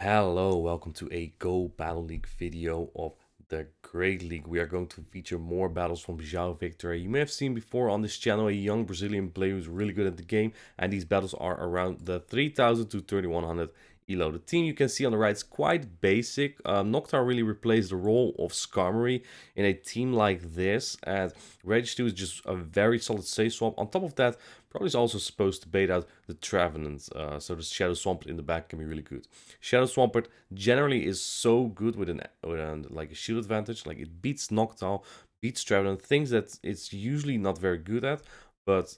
Hello, welcome to a Go Battle League video of the Great League. We are going to feature more battles from João Victor. You may have seen before on this channel a young Brazilian player who's really good at the game, and these battles are around the 3000 to 3100 elo. The team you can see on the right is quite basic. Noctar really replaced the role of Skarmory in a team like this, and Registeel is just a very solid save swap. On top of that, probably is also supposed to bait out the Trevenant, so the Shadow Swampert in the back can be really good. Shadow Swampert generally is so good with like a shield advantage, like it beats Noctowl, beats Trevenant, things that it's usually not very good at, but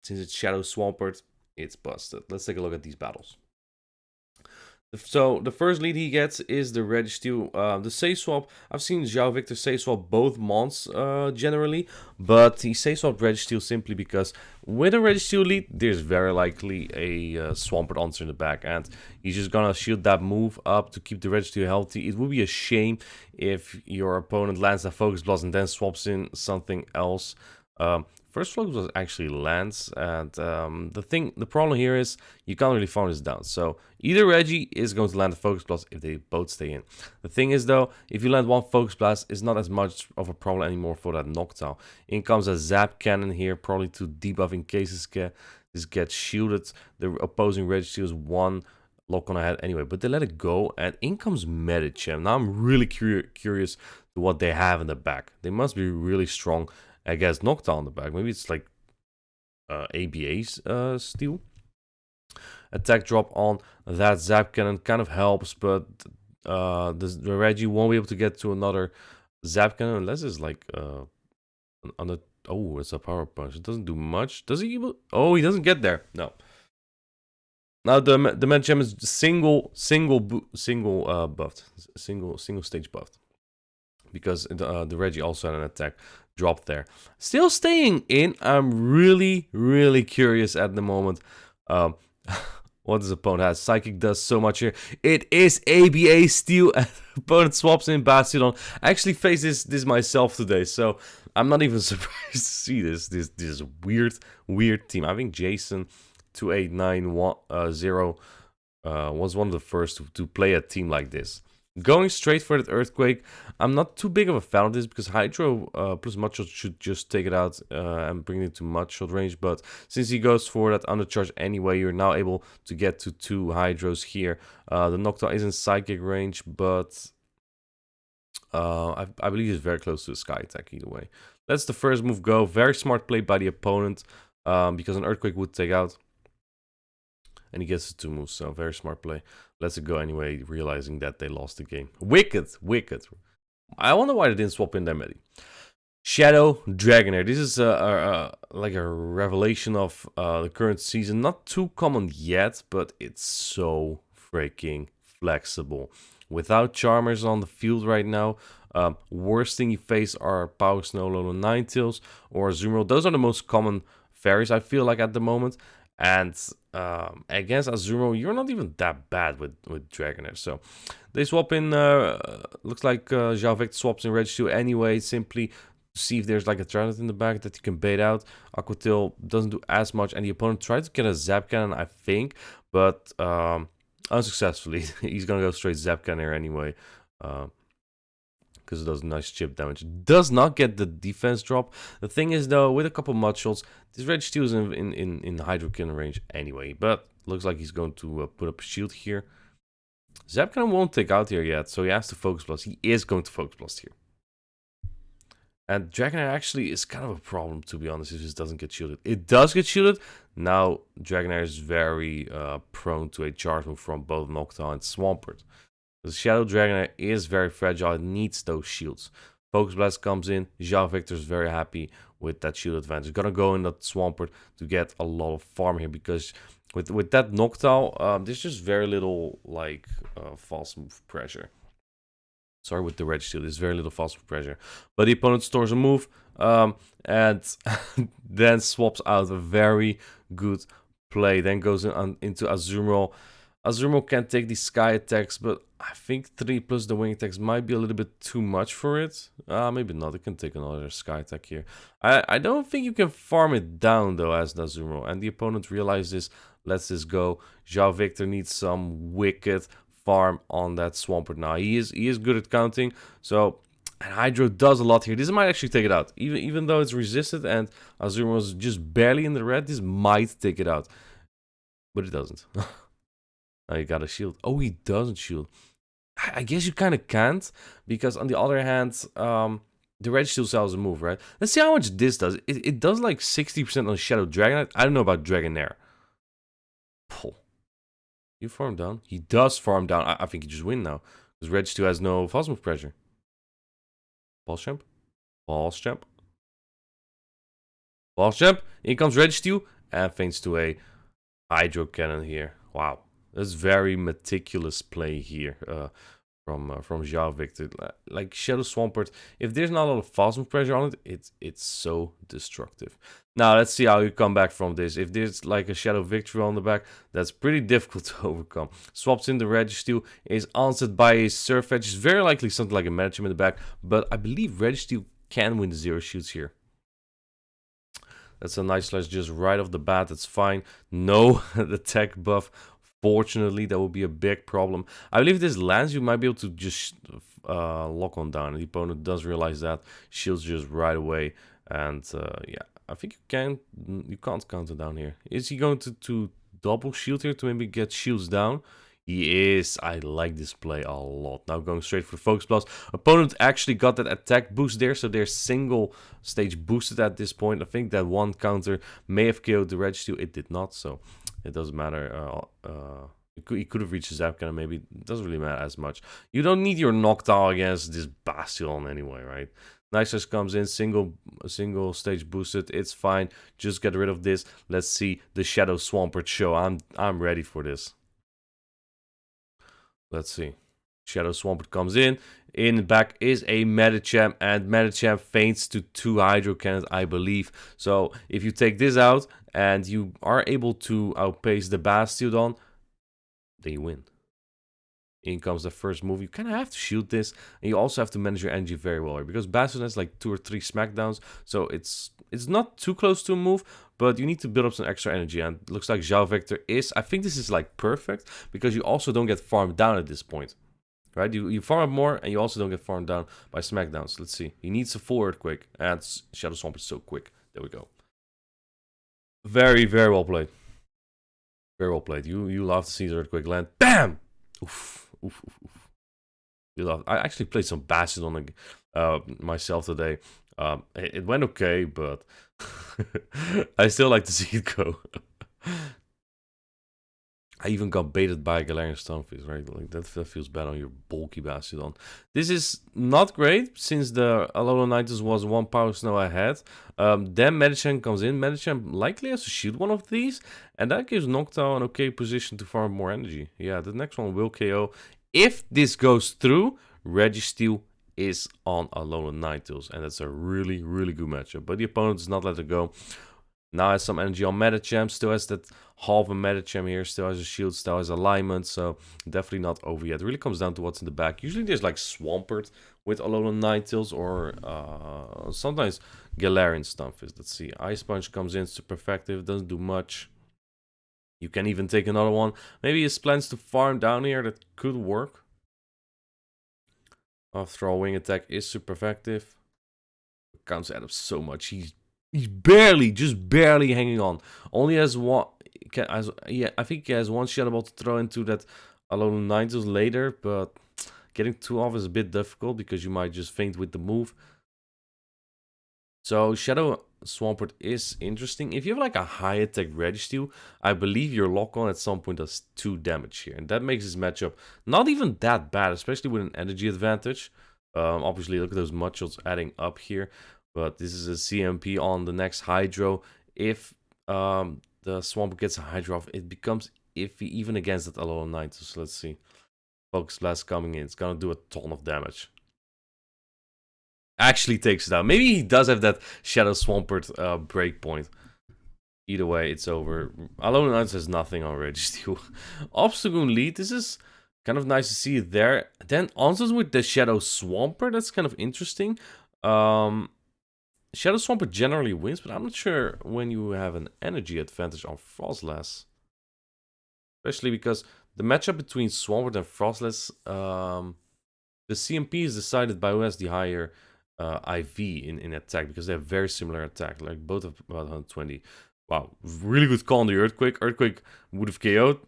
since it's Shadow Swampert, it's busted. Let's take a look at these battles. So the first lead he gets is the Registeel. The save swap, I've seen João Victor save swap both mons generally, but he save swapped Registeel simply because with a Registeel lead, there's very likely a Swampert answer in the back, and he's just gonna shield that move up to keep the Registeel healthy. It would be a shame if your opponent lands that Focus Blast and then swaps in something else. First Focus Blast actually lands, and the problem here is you can't really farm this down. So either Reggie is going to land a Focus Blast if they both stay in. The thing is though, if you land one Focus Blast, it's not as much of a problem anymore for that Noctowl. In comes a Zap Cannon here, probably to debuff in case this gets shielded. The opposing Registeel is one lock on ahead anyway, but they let it go, and in comes Medi-champ. Now I'm really curious to what they have in the back. They must be really strong against Noctowl in the back. Maybe it's like ABA's steel. Attack drop on that Zap Cannon kind of helps, but the Reggie won't be able to get to another Zap Cannon unless it's like on the... Oh, it's a power punch. It doesn't do much. Does he even... Oh, he doesn't get there. No. Now the Medi-champ is single buffed. Single stage buffed. Because the Reggie also had an attack drop there. Still staying in. I'm really curious at the moment. What his opponent has. Psychic does so much here. It is ABA Steel. Opponent swaps in Bastiodon. I actually faced this myself today, so I'm not even surprised to see this weird team. I think Jason 2890 was one of the first to play a team like this. Going straight for that Earthquake, I'm not too big of a fan of this because Hydro plus Mudshot should just take it out and bring it to Mudshot range. But since he goes for that undercharge anyway, you're now able to get to 2 Hydros here. The Noctowl is in Psychic range, but I believe he's very close to the Sky Attack either way. Let's the first move go. Very smart play by the opponent because an Earthquake would take out. And he gets the 2 moves, so very smart play. Lets it go anyway, realizing that they lost the game. Wicked. I wonder why they didn't swap in their Medi. Shadow Dragonair. This is like a revelation of the current season. Not too common yet, but it's so freaking flexible. Without Charmers on the field right now, worst thing you face are Power Snow, Alolan, Ninetales, or Azumarill. Those are the most common fairies, I feel like, at the moment. And against Azumarill, you're not even that bad with Dragonair. So they swap in, looks like João Victor swaps in Registeel anyway, simply to see if there's like a Trevenant in the back that you can bait out. Aquatil doesn't do as much, and the opponent tried to get a Zap Cannon, I think, but unsuccessfully. He's gonna go straight Zap Cannon here anyway. Because it does nice chip damage. Does not get the defense drop. The thing is though, with a couple Mudshots, this Registeel is in Hydro Cannon range anyway. But looks like he's going to put up a shield here. Zap Cannon won't take out here yet, so he has to Focus Blast. He is going to Focus Blast here. And Dragonair actually is kind of a problem, to be honest, if this doesn't get shielded. It does get shielded. Now Dragonair is very prone to a charge move from both Noctowl and Swampert. The Shadow Dragonair is very fragile. It needs those shields. Focus Blast comes in. João Victor is very happy with that shield advantage. Gonna go in that Swampert to get a lot of farm here because with that Noctowl, there's just very little like false move pressure. Sorry, with the Registeel, there's very little false move pressure. But the opponent stores a move and then swaps out a very good play. Then goes into Azumarill. Azumarill can take these Sky attacks, but I think 3 plus the wing attacks might be a little bit too much for it. Maybe not. It can take another Sky attack here. I don't think you can farm it down, though, as Azumarill. And the opponent realizes this, lets this go. João Victor needs some wicked farm on that Swampert now. He is good at counting, so and Hydro does a lot here. This might actually take it out. Even though it's resisted and Azuma was just barely in the red, this might take it out. But it doesn't. Now you got a shield. Oh, he doesn't shield. I guess you kind of can't, because on the other hand, the red shield cells a move, right? Let's see how much this does. It does like 60% on Shadow Dragonite. I don't know about Dragonair. Pull. You farm down? He does farm down. I think you just win now, because red shield has no fast move pressure. Ballchamp? Ballchamp? Ballchamp? In comes red shield, and thanks to a Hydro Cannon here. Wow. That's very meticulous play here from Zhao Victor. Like Shadow Swampert, if there's not a lot of fast move pressure on it, it's so destructive. Now let's see how you come back from this. If there's like a Shadow Victory on the back, that's pretty difficult to overcome. Swaps in the Registeel, is answered by a Surf Edge. It's very likely something like a Medi-champ in the back, but I believe Registeel can win the Zero Shoots here. That's a nice slash just right off the bat. That's fine. No attack buff. Fortunately, that would be a big problem. I believe if this lands, you might be able to just lock on down. And the opponent does realize that. Shields just right away. And yeah, I think you can't counter down here. Is he going to double shield here to maybe get shields down? He is. I like this play a lot. Now going straight for the Focus Blast. Opponent actually got that attack boost there, so they're single stage boosted at this point. I think that one counter may have killed the Registeel. It did not, so it doesn't matter. He could have reached his Zap Cannon, maybe. It doesn't really matter as much. You don't need your Noctowl against this Bastiodon anyway, right? Nice comes in, single stage boosted. It's fine. Just get rid of this. Let's see the Shadow Swampert show. I'm ready for this. Let's see. Shadow Swampert comes in. In the back is a Medi-champ, and Medi-champ faints to 2 Hydro Cannons, I believe. So if you take this out and you are able to outpace the Bastiodon, then you win. In comes the first move. You kind of have to shoot this, and you also have to manage your energy very well, right? Because Bastiodon has like 2 or 3 smackdowns, so it's not too close to a move, but you need to build up some extra energy, and it looks like Zhao Victor is. I think this is like perfect, because you also don't get farmed down at this point, right? You farm up more, and you also don't get farmed down by smackdowns. Let's see. He needs a full Earthquake, and Shadow Swamp is so quick. There we go. Very, very well played. Very well played. You love to see the Earthquake land. BAM! Oof. Oof, oof, oof. You love. I actually played some Bastiodon myself today. It went okay, but I still like to see it go. I even got baited by a Galarian Stunfisk, right? Like that feels bad on your bulky Bastiodon. This is not great, since the Alolan Ninetales was 1 Power Snow ahead. Then Medi-champ comes in. Medi-champ likely has to shoot one of these, and that gives Noctowl an okay position to farm more energy. Yeah, the next one will KO. If this goes through, Registeel is on Alolan Ninetales, and that's a really, really good matchup. But the opponent does not let it go. Now has some energy on Medi-champ, still has that half a Medi-champ here, still has a shield, still has alignment, so definitely not over yet. It really comes down to what's in the back. Usually there's like Swampert with Alolan Ninetales, or sometimes Galarian Stunfisk. Let's see, Ice Punch comes in, super effective, doesn't do much. You can even take another one. Maybe his plans to farm down here, that could work. After all, Wing Attack is super effective. Counts add up so much. He's barely, just barely hanging on. Only has one. Yeah, I think he has one Shadow Ball to throw into that Alolan Ninetales later, but getting 2 off is a bit difficult because you might just faint with the move. So Shadow Swampert is interesting. If you have like a high attack Registeel, I believe your lock on at some point does 2 damage here, and that makes this matchup not even that bad, especially with an energy advantage. Obviously, look at those Mudshots adding up here. But this is a CMP on the next Hydro. If the Swampert gets a Hydro off, it becomes iffy even against that Alolan Ninetales. So let's see. Focus Blast coming in. It's going to do a ton of damage. Actually takes it out. Maybe he does have that Shadow Swampert breakpoint. Either way, it's over. Alolan Ninetales has nothing on Registeel. Obstagoon lead. This is kind of nice to see it there. Then answers with the Shadow Swampert. That's kind of interesting. Shadow Swampert generally wins, but I'm not sure when you have an energy advantage on Frostlass. Especially because the matchup between Swampert and Frostless, the CMP is decided by who has the higher IV in attack, because they have very similar attack, like both of about 120. Wow, really good call on the Earthquake. Earthquake would have KO'd,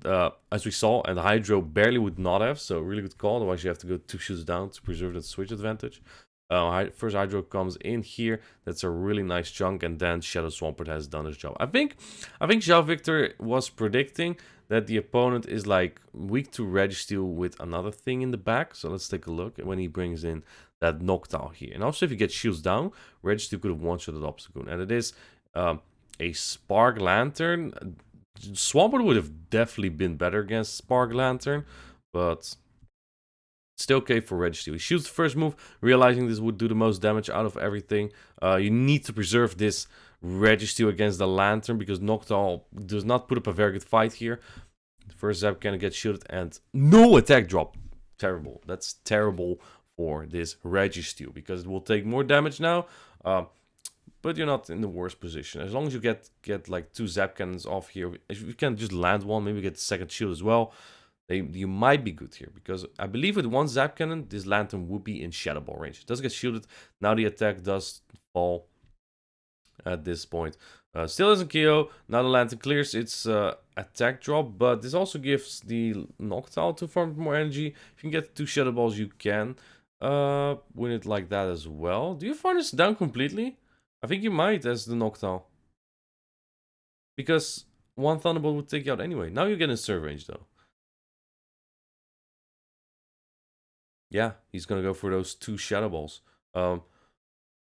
as we saw, and the Hydro barely would not have, so really good call. Otherwise, you have to go 2 shoots down to preserve that switch advantage. First Hydro comes in here. That's a really nice chunk, and then Shadow Swampert has done his job. I think Zhao Victor was predicting that the opponent is like weak to Registeel with another thing in the back. So let's take a look when he brings in that Noctowl here. And also, if you get shields down, Registeel could have one-shotted Obstagoon, and it is a Spark Lanturn. Swampert would have definitely been better against Spark Lanturn, but still okay for Registeel. He shoots the first move, realizing this would do the most damage out of everything. You need to preserve this Registeel against the Lanturn, because Noctowl does not put up a very good fight here. The first Zap Cannon gets shielded, and no attack drop. Terrible. That's terrible for this Registeel, because it will take more damage now. But you're not in the worst position. As long as you get like 2 Zap Cannons off here, if you can just land one, maybe get the second shield as well, you might be good here. Because I believe with 1 Zap Cannon, this Lanturn would be in Shadow Ball range. It does get shielded. Now the attack does fall at this point. Still doesn't KO. Now the Lanturn clears its attack drop, but this also gives the Noctowl to farm more energy. If you can get 2 Shadow Balls, you can win it like that as well. Do you farm this down completely? I think you might as the Noctowl, because 1 Thunderbolt would take you out anyway. Now you get in serve range though. Yeah, he's gonna go for those 2 Shadow Balls.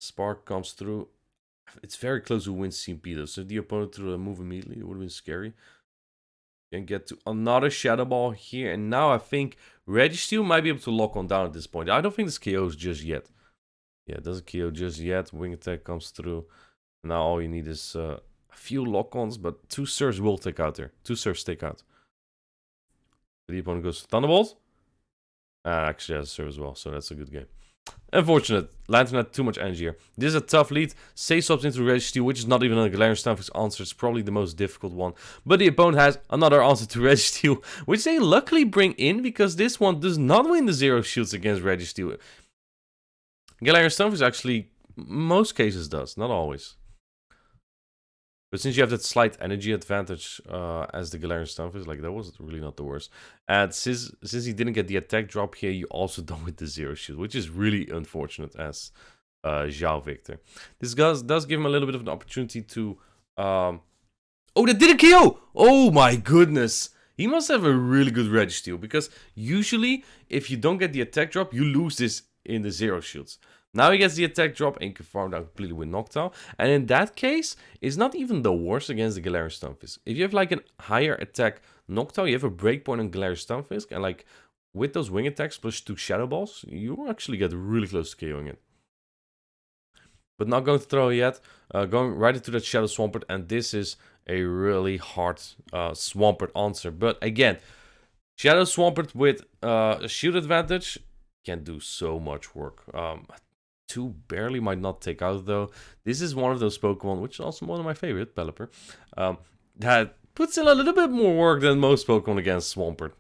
Spark comes through. It's very close to win CMP though, so if the opponent threw a move immediately, it would have been scary. Can get to another Shadow Ball here, and now I think Registeel might be able to lock on down at this point. I don't think this KOs just yet. Yeah, it doesn't KO just yet. Wing attack comes through. Now all you need is a few lock-ons, but 2 serves will take out there. 2 serves take out. The opponent goes to Thunderbolt. Actually has a serve as well, so that's a good game. Unfortunate. Lanturn had too much energy here. This is a tough lead. Say swaps into Registeel, which is not even a Galarian Stunfisk answer. It's probably the most difficult one. But the opponent has another answer to Registeel, which they luckily bring in, because this one does not win the 0 shields against Registeel. Galarian Stunfisk actually, most cases does, not always. But since you have that slight energy advantage as the Galarian Stunfisk, like that was really not the worst. And since he didn't get the attack drop here, you also don't with the 0 shield, which is really unfortunate as Zhao Victor. This does give him a little bit of an opportunity to... Oh, that didn't KO! Oh my goodness! He must have a really good Registeel, because usually, if you don't get the attack drop, you lose this in the 0 shields. Now he gets the attack drop and can farm down completely with Noctowl. And in that case, it's not even the worst against the Galarian Stunfisk. If you have like a higher attack Noctowl, you have a breakpoint on Galarian Stunfisk, and like with those wing attacks plus 2 Shadow Balls, you actually get really close to KOing it. But not going to throw it yet. Going right into that Shadow Swampert, and this is a really hard Swampert answer. But again, Shadow Swampert with a shield advantage can do so much work. 2 barely might not take out though. This is one of those Pokemon, which is also one of my favorite, Pelipper, that puts in a little bit more work than most Pokemon against Swampert.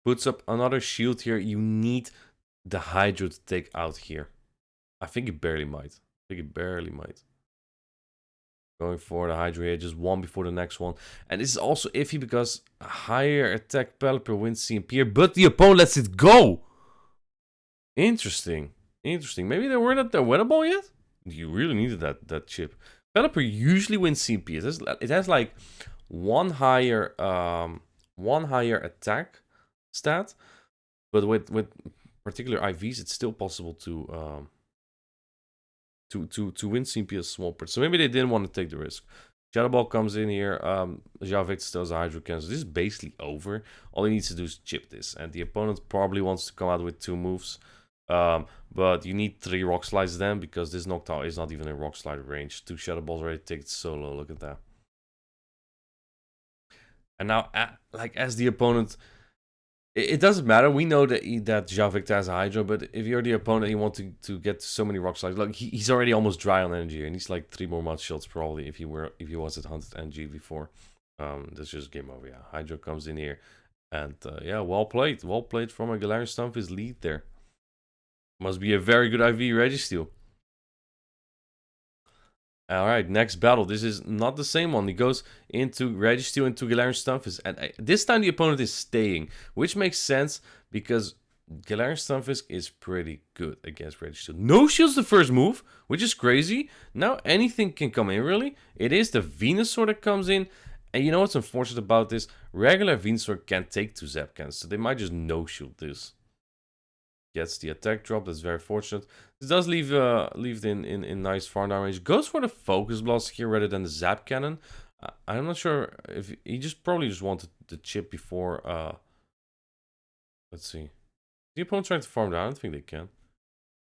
Puts up another shield here. You need the Hydro to take out here. I think it barely might. Going for the Hydro here, just 1 before the next one. And this is also iffy because a higher attack Pelipper wins CMP here, but the opponent lets it go. Interesting. Maybe they weren't at their winnable yet? You really needed that chip. Pelipper usually wins CMP. It has like one higher attack stat, but with particular IVs, it's still possible to win CMP as Swampert. So maybe they didn't want to take the risk. Shadow Ball comes in here. Zhao Victor still has a Hydro Cannon. So this is basically over. All he needs to do is chip this, and the opponent probably wants to come out with 2 moves. But you need 3 Rock Slides then, because this Noctowl is not even in Rock Slide range. 2 Shadow Balls already take it solo. Look at that. And now, like as the opponent, it doesn't matter. We know that Zhao Victor has a Hydro, but if you're the opponent, you want to get so many Rock Slides. Like he's already almost dry on energy, and he's like 3 more mud shots probably if he was at 100 energy before. That's just game over. Yeah, Hydro comes in here, and yeah, well played from a Galarian Stunfisk lead there. Must be a very good IV Registeel. All right, next battle. This is not the same one. He goes into Registeel into Galarian Stunfisk, and this time the opponent is staying, which makes sense because Galarian Stunfisk is pretty good against Registeel. No shields the first move, which is crazy. Now anything can come in, really. It is the Venusaur that comes in, and you know what's unfortunate about this? Regular Venusaur can't take 2 Zapcans, so they might just no-shield this. Gets the attack drop. That's very fortunate. This does leave in nice farm down range. Goes for the focus blast here rather than the zap cannon. I'm not sure if he probably just wanted the chip before. Let's see. The opponent trying to farm down. I don't think they can.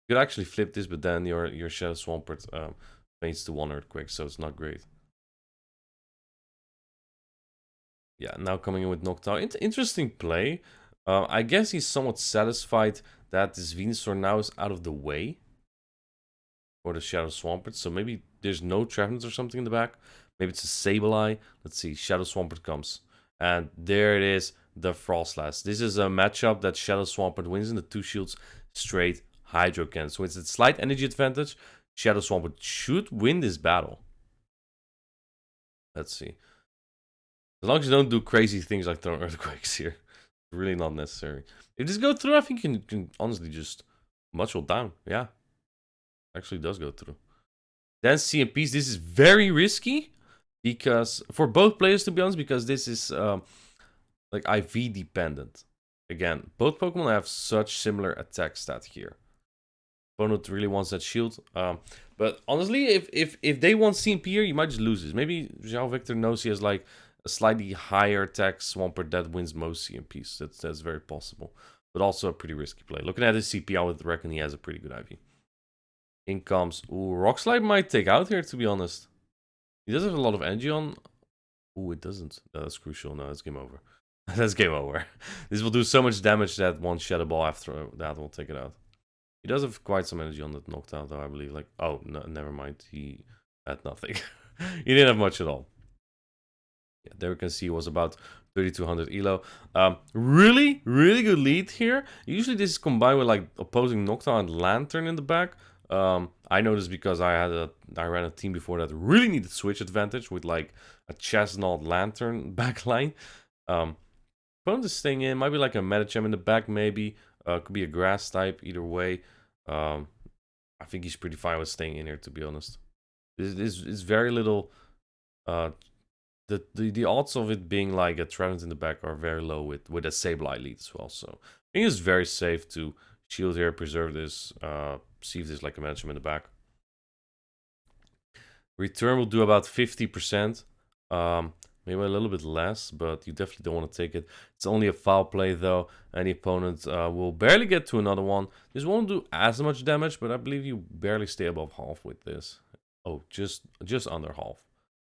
You could actually flip this, but then your Shadow Swampert faints to 1 earthquake, so it's not great. Yeah, now coming in with Noctowl. Interesting play. I guess he's somewhat satisfied that this Venusaur now is out of the way for the Shadow Swampert. So maybe there's no Trevenant or something in the back. Maybe it's a Sableye. Let's see. Shadow Swampert comes. And there it is, the Frostlass. This is a matchup that Shadow Swampert wins in the 2 shields straight Hydro Cannon. So it's a slight energy advantage. Shadow Swampert should win this battle. Let's see. As long as you don't do crazy things like throwing Earthquakes here. Really not necessary. If this goes through, I think you can honestly just mushroom down. Yeah. Actually does go through. Then CMPs. This is very risky. Because, for both players to be honest, because this is like IV dependent. Again, both Pokemon have such similar attack stat here. Opponent really wants that shield. But honestly, if they want CMP here, you might just lose this. Maybe Zhao Victor knows he has like a slightly higher attack Swampert that wins most CMPs. That's very possible. But also a pretty risky play. Looking at his CP, I would reckon he has a pretty good IV. In comes... Ooh, Rock Slide might take out here, to be honest. He does have a lot of energy on... Ooh, it doesn't. That's crucial. No, it's game over. That's game over. This will do so much damage that one Shadow Ball after that will take it out. He does have quite some energy on that Noctowl, though, I believe. Like, oh, no, never mind. He had nothing. He didn't have much at all. Yeah, there we can see it was about 3200 elo. Really good lead here. Usually this is combined with like opposing Noctowl and Lanturn in the back. I know this because I ran a team before that really needed switch advantage with like a Chestnut Lanturn backline. Opponent is staying in, might be like a Medi-champ in the back maybe. Could be a grass type, either way. I think he's pretty fine with staying in here, to be honest. This is very little. The odds of it being like a Trevenant in the back are very low with a Sableye lead as well. So I think it's very safe to shield here, preserve this, see if there's like a Medi-champ in the back. Return will do about 50%. Maybe a little bit less, but you definitely don't want to take it. It's only a foul play though, and the opponent will barely get to another one. This won't do as much damage, but I believe you barely stay above half with this. Oh, just under half.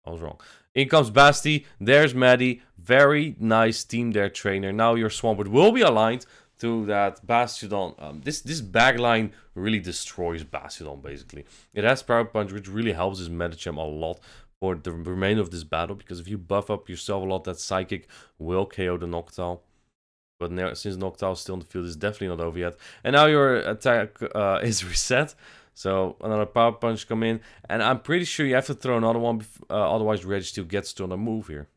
I was wrong. In comes Basti. There's Medi. Very nice team there, trainer. Now your Swampert will be aligned to that Bastiodon. This backline really destroys Bastiodon, basically. It has Power Punch, which really helps his Medi-champ a lot for the remainder of this battle, because if you buff up yourself a lot, that Psychic will KO the Noctowl. But now, since Noctowl is still in the field, it's definitely not over yet. And now your attack is reset. So another Power Punch come in. And I'm pretty sure you have to throw another one, otherwise Registeel gets to another move here.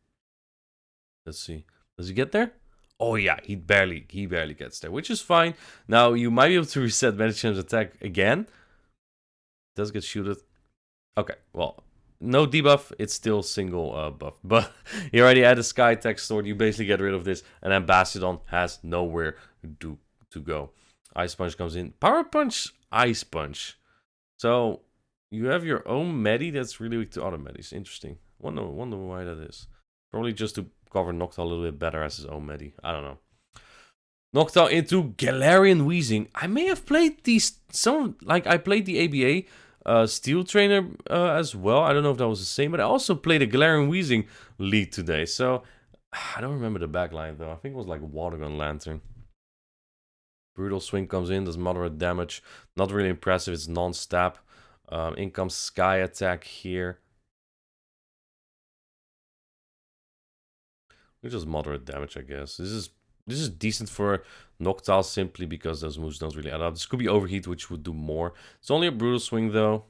Let's see. Does he get there? Oh yeah, he barely gets there, which is fine. Now you might be able to reset Medi-champ's attack again. Does get shooted. Okay, well, no debuff, it's still single buff. But you already had a Sky Tech Sword, you basically get rid of this, and then Bastiodon has nowhere to go. Ice Punch comes in. Power Punch, Ice Punch. So you have your own Medi that's really weak to other Medis. Interesting. Wonder why that is. Probably just to cover Noctowl a little bit better as his own Medi. I don't know. Noctowl into Galarian Weezing. I may have played these, I played the ABA Steel Trainer as well. I don't know if that was the same, but I also played a Galarian Weezing lead today. So I don't remember the backline though. I think it was like Watergun Lanturn. Brutal Swing comes in, does moderate damage. Not really impressive, it's non-stab. In comes Sky Attack here. Which is moderate damage, I guess. This is decent for Noctowl simply because those moves don't really add up. This could be Overheat, which would do more. It's only a Brutal Swing, though.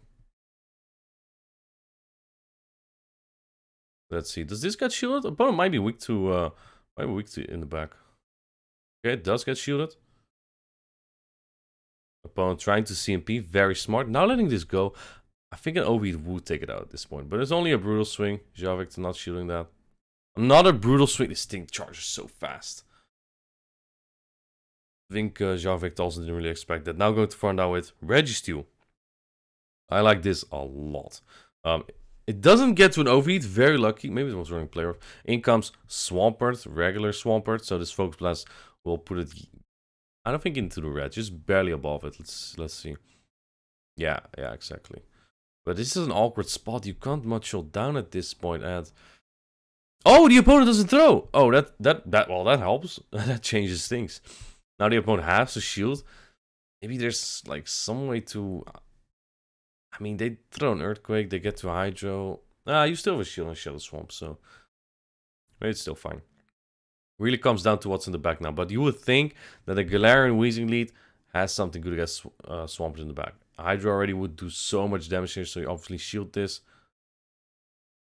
Let's see. Does this get shielded? Opponent might be weak to in the back. Okay, it does get shielded. Opponent trying to CMP. Very smart. Now letting this go. I think an Overheat would take it out at this point. But it's only a Brutal Swing. Javik not shielding that. Another Brutal Swing. This thing charges so fast. I think Javik also didn't really expect that. Now going to find out with Registeel. I like this a lot. It doesn't get to an overheat, very lucky. Maybe it was running player. In comes Swampert, regular Swampert. So this Focus Blast will put it, I don't think into the red, just barely above it. Let's see. Yeah, exactly. But this is an awkward spot. You can't much shut down at this point. And oh, the opponent doesn't throw. Oh, that helps. That changes things. Now the opponent has a shield. Maybe there's like some way to. I mean, they throw an Earthquake, they get to Hydro. You still have a shield on Shadow Swamp, so maybe it's still fine. Really comes down to what's in the back now. But you would think that a Galarian Weezing lead has something good against Swampert in the back. Hydro already would do so much damage here, so you obviously shield this.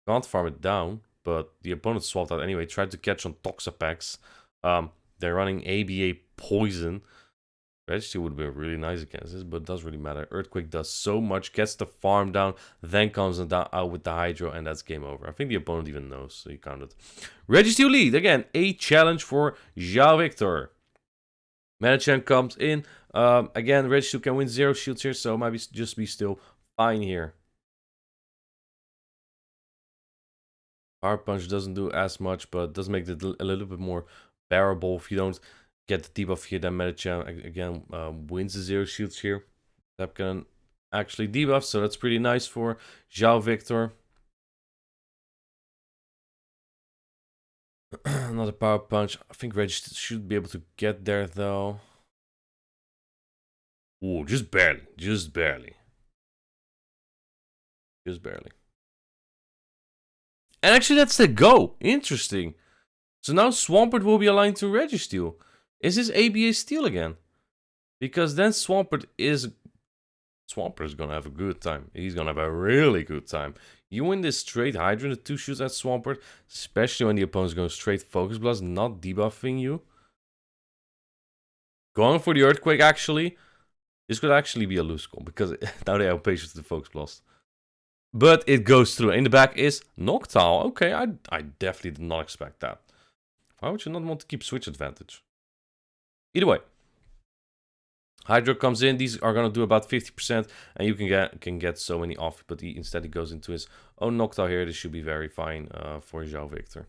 Can't farm it down, but the opponent swapped out anyway. Tried to catch on Toxapex. They're running ABA Poison. Registeel would be really nice against this, but it doesn't really matter. Earthquake does so much, gets the farm down, then comes out with the Hydro, and that's game over. I think the opponent even knows, so you counted. Registeel lead, again, a challenge for Zhao Victor. Medi-champ comes in. Again, Registeel can win 0 shields here, so might just be still fine here. Power Punch doesn't do as much, but does make it a little bit more bearable if you don't get the debuff here. Then Medi-champ again wins the 0 shields here. That can actually debuff, so that's pretty nice for Zhao Victor. Another Power Punch. I think Registeel should be able to get there though. Ooh, just barely. Just barely. Just barely. And actually, that's the go. Interesting. So now Swampert will be aligned to Registeel. Is this ABA Steel again? Because then Swampert is gonna have a good time. He's gonna have a really good time. You win this straight Hydra, the 2 shoots at Swampert, especially when the opponent's going straight Focus Blast, not debuffing you. Going for the Earthquake, actually. This could actually be a loose call, because now they have patience with the Focus Blast. But it goes through. In the back is Noctowl. Okay, I definitely did not expect that. Why would you not want to keep switch advantage? Either way. Hydro comes in. These are going to do about 50%. And you can get so many off. But instead he goes into his own Noctowl here. This should be very fine for Zhao Victor.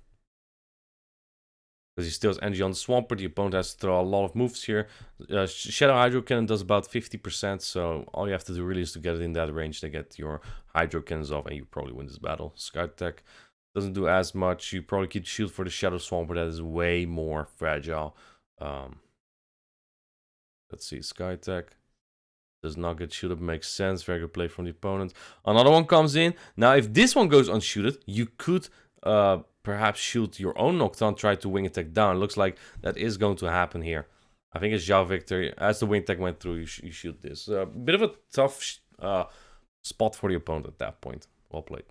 Because he still has energy on the Swampert. The opponent has to throw a lot of moves here. Shadow Hydro Cannon does about 50%. So all you have to do really is to get it in that range to get your Hydro Cannons off. And you probably win this battle. Sky Tech doesn't do as much. You probably keep shield for the Shadow Swampert. That is way more fragile. Let's see. Sky Tech does not get shielded. Makes sense. Very good play from the opponent. Another one comes in. Now, if this one goes unshielded, you could perhaps shield your own Noctowl, try to wing attack down. It looks like that is going to happen here. I think it's Zhao Victor. As the wing attack went through, you shield this. A bit of a tough spot for the opponent at that point. Well played.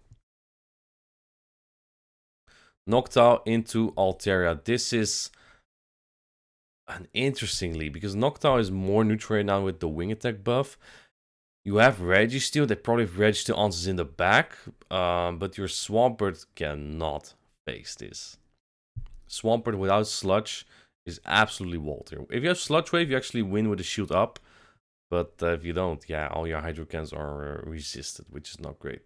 Noctowl into Altaria. This is an interestingly, because Noctowl is more neutral right now with the wing attack buff. You have Registeel. They probably have Registeel answers in the back, but your Swampert cannot face this. Swampert without Sludge is absolutely walled here. If you have Sludge Wave, you actually win with the shield up. But if you don't, yeah, all your Hydro Cannons are resisted, which is not great.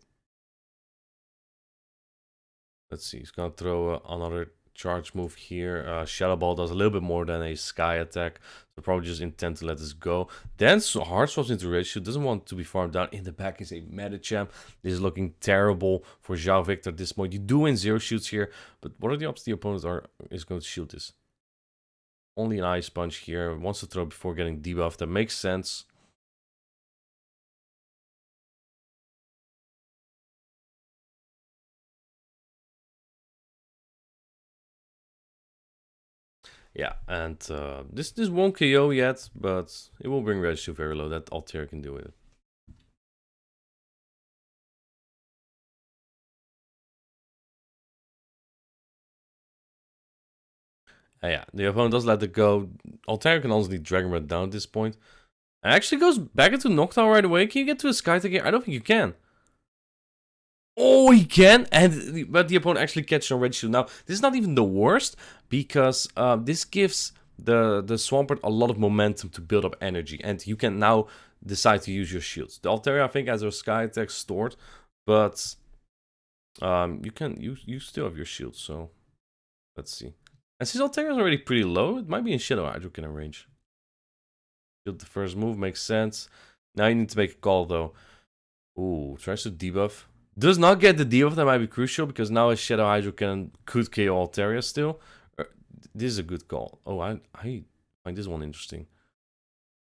Let's see, he's gonna throw another charge move here. Shadow Ball does a little bit more than a Sky attack, so probably just intend to let this go. Then hard swaps into Registeel, doesn't want to be farmed down. In the back is a Medi-champ. This is looking terrible for Zhao Victor at this point. You do win 0 shoots here, but what are the odds the opponent is going to shield this? Only an Ice Punch here. Wants to throw before getting debuffed. That makes sense. Yeah, and this won't KO yet, but it will bring Registeel very low. That Altaria can do it. Yeah, the opponent does let it go. Altaria can honestly Dragon Breath down at this point. It actually goes back into Noctowl right away. Can you get to a Sky Attack here? I don't think you can. Oh, he can, but the opponent actually catches on Registeel. Now, this is not even the worst, because this gives the Swampert a lot of momentum to build up energy, and you can now decide to use your shields. The Altaria, I think, has a Sky Attack stored, but you still have your shields, so let's see. And since Altaria is already pretty low, it might be in Shadow Hydro Cannon range. Build the first move, makes sense. Now you need to make a call, though. Ooh, tries to debuff. Does not get the debuff, that might be crucial, because now a Shadow Hydro Cannon could KO Altaria still. This is a good call. Oh, I find this one interesting.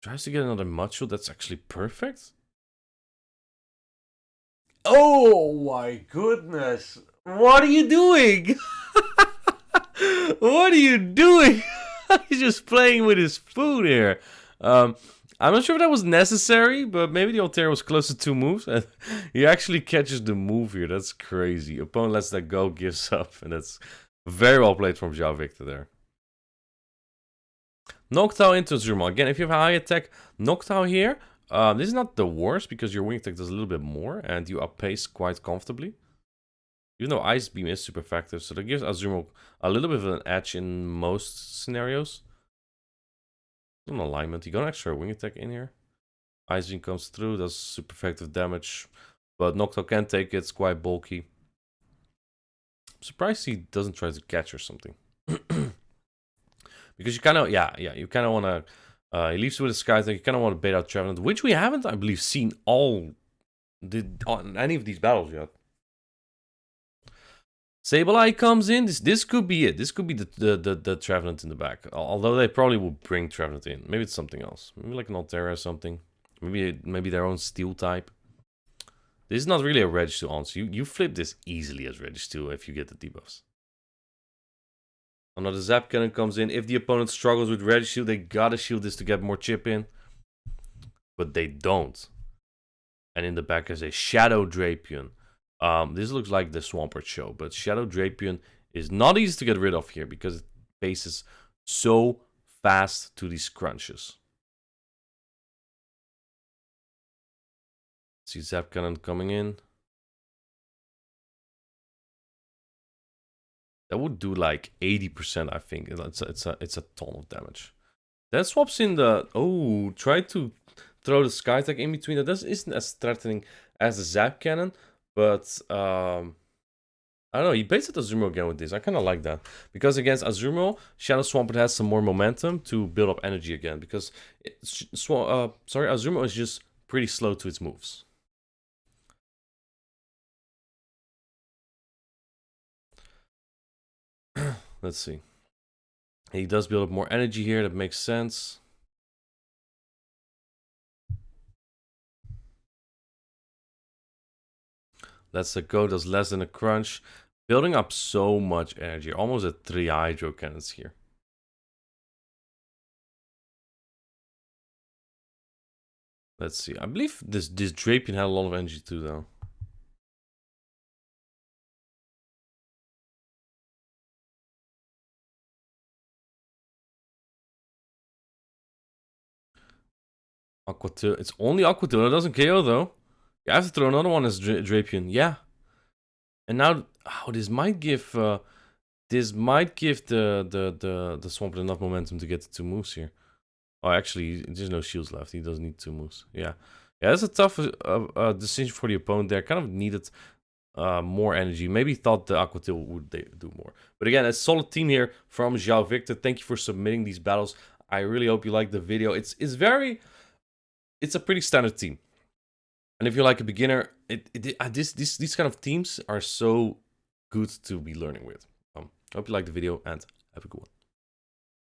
Tries to get another Mudshot, that's actually perfect. Oh my goodness! What are you doing? What are you doing? He's just playing with his food here. I'm not sure if that was necessary, but maybe the Altaria was close to 2 moves. And he actually catches the move here. That's crazy. Opponent lets that go, gives up, and that's very well played from Zhao Victor there. Noctowl into Azumarill. Again, if you have a high attack Noctowl here, this is not the worst because your wing attack does a little bit more and you outpace quite comfortably. Even though Ice Beam is super effective, so that gives Azumarill a little bit of an edge in most scenarios. Some alignment. You got an extra wing attack in here. Ice Beam comes through, does super effective damage. But Noctowl can take it, it's quite bulky. I'm surprised he doesn't try to catch or something. Because you kind of, you kind of want to, he leaves with a Sky Attack, you kind of want to bait out Trevenant, which we haven't, I believe, seen on any of these battles yet. Sableye comes in. This could be it. This could be the Trevenant in the back. Although they probably will bring Trevenant in. Maybe it's something else. Maybe like an Altaria or something. Maybe their own Steel type. This is not really a Registeel answer. You flip this easily as Registeel if you get the debuffs. Another Zap Cannon comes in. If the opponent struggles with Registeel, they gotta shield this to get more chip in. But they don't. And in the back is a Shadow Drapion. This looks like the Swampert show, but Shadow Drapion is not easy to get rid of here because it paces so fast to these crunches. See Zap Cannon coming in. That would do like 80%, I think. It's a ton of damage. That swaps in the... Oh, try to throw the Sky Attack in between. That isn't as threatening as the Zap Cannon. But, I don't know, he baits at Azumarill again with this. I kind of like that. Because against Azumarill, Shadow Swampert has some more momentum to build up energy again. Because, Azumarill is just pretty slow to its moves. Let's see. He does build up more energy here, that makes sense. Let's go, does less than a crunch. Building up so much energy, almost at 3 Hydro Cannons here. Let's see, I believe this Drapion had a lot of energy too though. Aqua-Tail, it's only Aqua-Tail, it doesn't KO though. You have to throw another one as Drapion, yeah. And now, this might give the Swampert enough momentum to get the 2 moves here. Oh, actually, there's no shields left. He doesn't need 2 moves. Yeah, that's a tough decision for the opponent there. Kind of needed more energy. Maybe thought the Aqua-Tail would do more. But again, a solid team here from Zhao Victor. Thank you for submitting these battles. I really hope you liked the video. It's a pretty standard team. And if you're like a beginner, these kind of teams are so good to be learning with. Hope you liked the video and have a good one.